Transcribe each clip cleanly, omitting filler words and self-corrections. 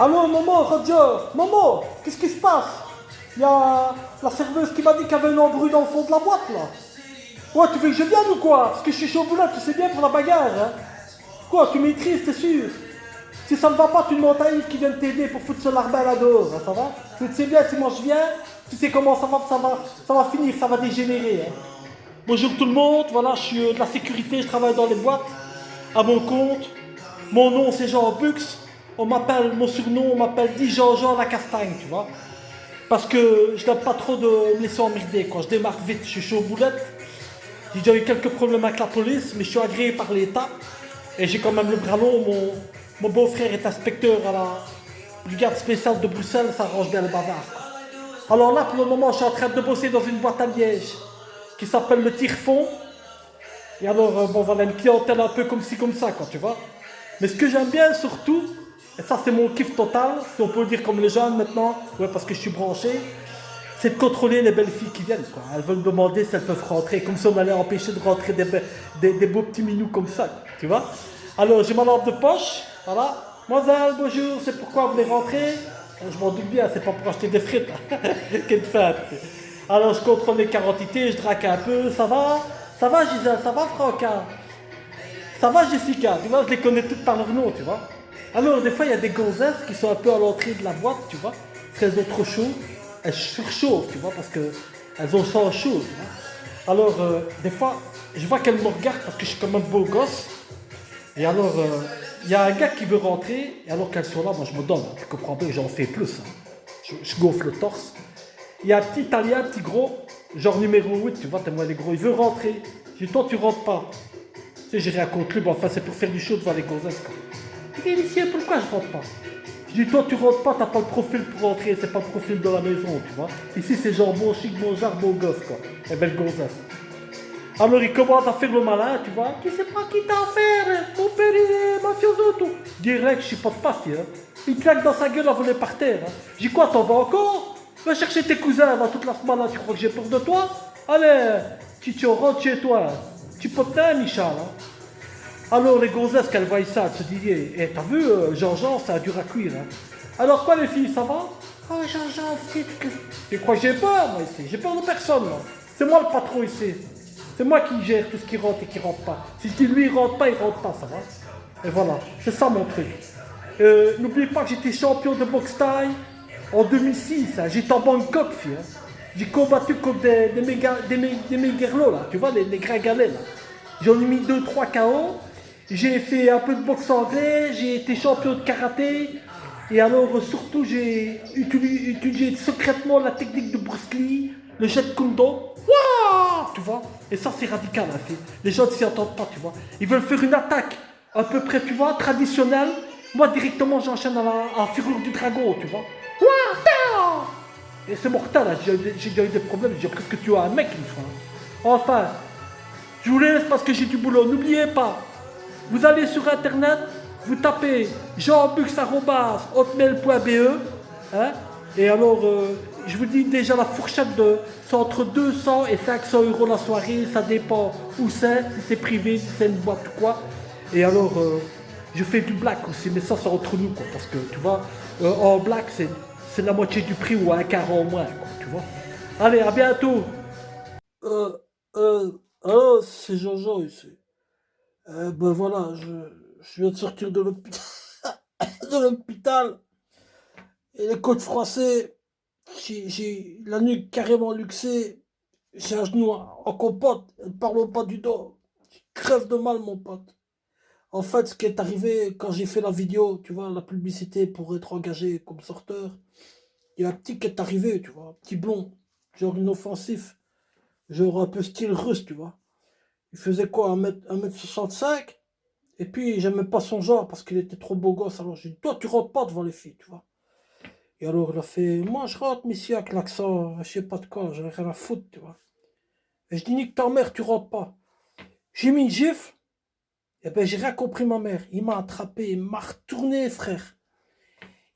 Allô, Momo, Roger, Momo, qu'est-ce qui se passe? Il y a la serveuse qui m'a dit qu'il y avait une embrouille dans le fond de la boîte, là. Ouais, tu veux que je vienne ou quoi? Parce que je suis chaud au boulot, tu sais bien pour la bagarre, hein. Quoi, tu maîtrises, t'es sûr? Si ça ne va pas, tu demandes à Yves qui vient t'aider pour foutre ce larbin là dehors, hein, ça va? Tu sais bien, si moi je viens, tu sais comment ça va finir, ça va dégénérer, hein. Bonjour tout le monde, voilà, je suis de la sécurité, je travaille dans les boîtes, à mon compte. Mon nom c'est Jean Bux, mon surnom, on m'appelle dit Jean-Jean la castagne, tu vois. Parce que je n'aime pas trop de me laisser emmerder, quoi. Je démarre vite, je suis chaud aux boulettes. J'ai déjà eu quelques problèmes avec la police, mais je suis agréé par l'État. Et j'ai quand même le bras long, mon beau-frère est inspecteur à la brigade spéciale de Bruxelles, ça arrange bien le bavard, quoi. Alors là, pour le moment, je suis en train de bosser dans une boîte à Liège qui s'appelle le Tire-Fond. Et alors, bon, voilà, une clientèle un peu comme ci, comme ça, quoi, tu vois. Mais ce que j'aime bien surtout, et ça c'est mon kiff total, si on peut le dire comme les jeunes maintenant, ouais, parce que je suis branché, c'est de contrôler les belles filles qui viennent, quoi. Elles veulent me demander si elles peuvent rentrer, comme si on allait empêcher de rentrer des beaux petits minous comme ça, quoi, tu vois. Alors, j'ai ma lampe de poche, voilà. Mademoiselle, bonjour, c'est pourquoi vous voulez rentrer? Je m'en doute bien, c'est pas pour acheter des frites, hein. Quelle fête. Alors, je contrôle les quantités, je draque un peu, ça va? Ça va, Gisèle, ça va, Franca? Ça va, Jessica? Tu vois, je les connais toutes par leur nom, tu vois. Alors, des fois, il y a des gonzesses qui sont un peu à l'entrée de la boîte, tu vois. Parce qu'elles ont trop chaud. Elles surchauffent, tu vois, parce qu'elles ont sang chaud, tu vois. Alors, des fois, je vois qu'elles me regardent parce que je suis comme un beau gosse. Et alors, il y a un gars qui veut rentrer. Et alors qu'elles sont là, moi, je me donne. Tu comprends bien que j'en fais plus, hein. Je gonfle le torse. Il y a un petit Italien, un petit gros, genre numéro 8, tu vois, tellement les gros. Il veut rentrer. Je dis, toi, tu rentres pas. Tu sais, j'ai rien contre lui, mais enfin, c'est pour faire du show devant les gonzesses, quoi. Il dit, monsieur, pourquoi je rentre pas? Je dis, toi, tu rentres pas, t'as pas le profil pour rentrer, c'est pas le profil de la maison, tu vois. Ici, c'est genre bon chic, bon genre, bon gosse, quoi. Et belle gonzesse. Alors, il commence à faire le malin, tu vois. Tu sais pas qui t'a affaire, mon père, il est mafioso, tout. Direct, je suis pas de papier, hein. Il claque dans sa gueule à voler par terre, hein. Je dis, quoi, t'en vas encore? Va chercher tes cousins, va toute la semaine, là, tu crois que j'ai peur de toi? Allez, tu rentres chez toi, hein. Tu potin, Michel, hein. Alors les gonzesses, qu'elles voient ça, elles se disent, eh, t'as vu, Jean-Jean, ça a dur à cuire, hein. Alors quoi les filles, ça va? Oh Jean-Jean, tu crois que j'ai peur, moi, ici? J'ai peur de personne, moi. C'est moi le patron ici. C'est moi qui gère tout ce qui rentre et qui rentre pas. Si je dis lui, il rentre pas, ça va? Et voilà, c'est ça mon truc. N'oubliez pas que j'étais champion de boxe thaï en 2006, hein. J'étais en Bangkok, fille, hein. J'ai combattu contre des méguerlots, là, tu vois, les gringalets, là. J'en ai mis 2 3 KO. J'ai fait un peu de boxe anglais, j'ai été champion de karaté. Et alors, surtout, j'ai utilisé secrètement la technique de Bruce Lee, le jet kundo. Waouh, tu vois? Et ça, c'est radical, hein. Les gens ne s'y entendent pas, tu vois. Ils veulent faire une attaque à peu près, tu vois, traditionnelle. Moi, directement, j'enchaîne à la fureur du dragon, tu vois. Waouh! Et c'est mortel, hein. J'ai déjà eu des problèmes. J'ai presque tué un mec une fois, hein. Enfin, je vous laisse parce que j'ai du boulot. N'oubliez pas, vous allez sur internet, vous tapez jeanbux@hotmail.be, hein, et alors, je vous dis déjà la fourchette c'est entre 200 et 500 euros la soirée, ça dépend où c'est, si c'est privé, si c'est une boîte ou quoi. Et alors, je fais du black aussi, mais ça c'est entre nous, quoi, parce que tu vois, en black c'est la moitié du prix ou un quart en moins, quoi, tu vois. Allez, à bientôt. Euh, c'est Jean-Jean ici. Ben voilà, je viens de sortir de l'hôpital. De l'hôpital. Et les côtes français, j'ai la nuque carrément luxée. J'ai un genou en compote. Ne parlons pas du dos. Je crève de mal, mon pote. En fait, ce qui est arrivé quand j'ai fait la vidéo, tu vois, la publicité pour être engagé comme sorteur, il y a un petit qui est arrivé, tu vois, un petit blond, genre inoffensif, genre un peu style russe, tu vois. Il faisait quoi, 1m65. Et puis, j'aimais pas son genre parce qu'il était trop beau gosse. Alors, j'ai dit, toi, tu rentres pas devant les filles, tu vois. Et alors, il a fait, moi, je rentre, monsieur, avec l'accent, je sais pas de quoi, j'avais rien à foutre, tu vois. Et je dis, nique ta mère, tu rentres pas. J'ai mis une gifle, et ben, j'ai rien compris, ma mère. Il m'a attrapé, il m'a retourné, frère.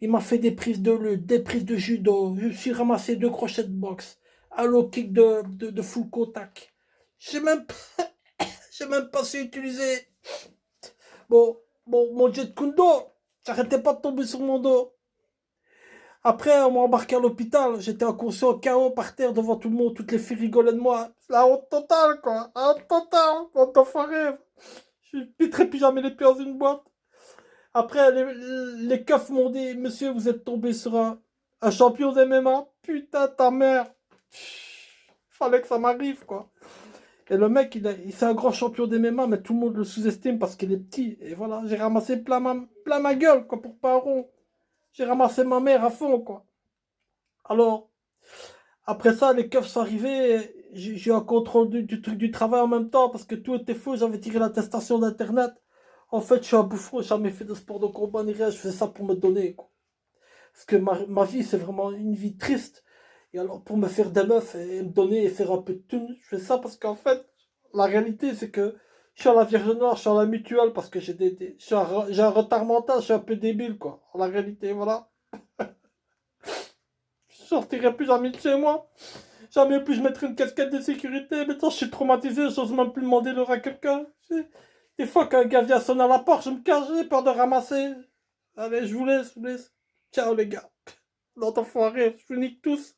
Il m'a fait des prises de lutte, des prises de judo. Je me suis ramassé 2 crochets de boxe. Un low kick de full contact. J'ai même, j'ai même pas su utiliser mon jet kundo. J'arrêtais pas de tomber sur mon dos. Après, on m'a embarqué à l'hôpital. J'étais inconscient, KO par terre devant tout le monde. Toutes les filles rigolaient de moi. C'est la honte totale, quoi. La honte totale. Honte d'enfoiré. Je piterai plus jamais les pieds dans une boîte. Après, les keufs m'ont dit, monsieur, vous êtes tombé sur un champion d'MMA. Putain, ta mère. Fallait que ça m'arrive, quoi. Et le mec, c'est un grand champion d'MMA, mais tout le monde le sous-estime parce qu'il est petit. Et voilà, j'ai ramassé plein ma gueule, quoi, pour pas un rond. J'ai ramassé ma mère à fond, quoi. Alors, après ça, les keufs sont arrivés. J'ai eu un contrôle du truc du travail en même temps parce que tout était faux. J'avais tiré l'attestation d'internet. En fait, je suis un bouffon. J'ai jamais fait de sport de combat ni rien. Je fais ça pour me donner, quoi. Parce que ma vie, c'est vraiment une vie triste. Et alors, pour me faire des meufs et me donner et faire un peu de thunes, je fais ça parce qu'en fait, la réalité, c'est que je suis à la Vierge Noire, je suis à la mutuelle parce que j'ai un retard mental, je suis un peu débile, quoi. La réalité, voilà. Je sortirai plus jamais de chez moi. Jamais plus je mettrai une casquette de sécurité. Maintenant, je suis traumatisé, j'ose même plus demander l'heure à quelqu'un. Des fois, quand un gars vient sonner à la porte, je me cache, j'ai peur de ramasser. Allez, je vous laisse. Ciao, les gars. Dans ton foiré, je vous nique tous.